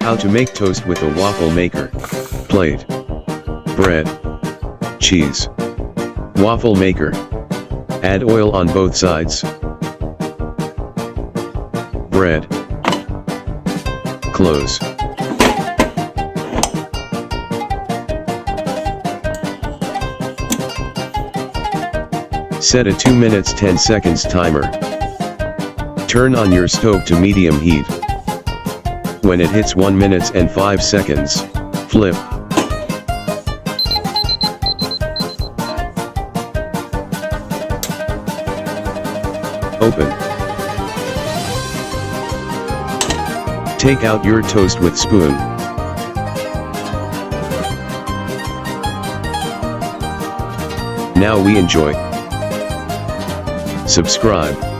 How to make toast with a waffle maker. Plate. Bread. Cheese. Waffle maker. Add oil on both sides. Bread. Close. Set a 2 minutes 10 seconds timer. Turn on your stove to medium heat. When it hits 1 minute and 5 seconds, flip. Open. Take out your toast with spoon. Now we enjoy. Subscribe.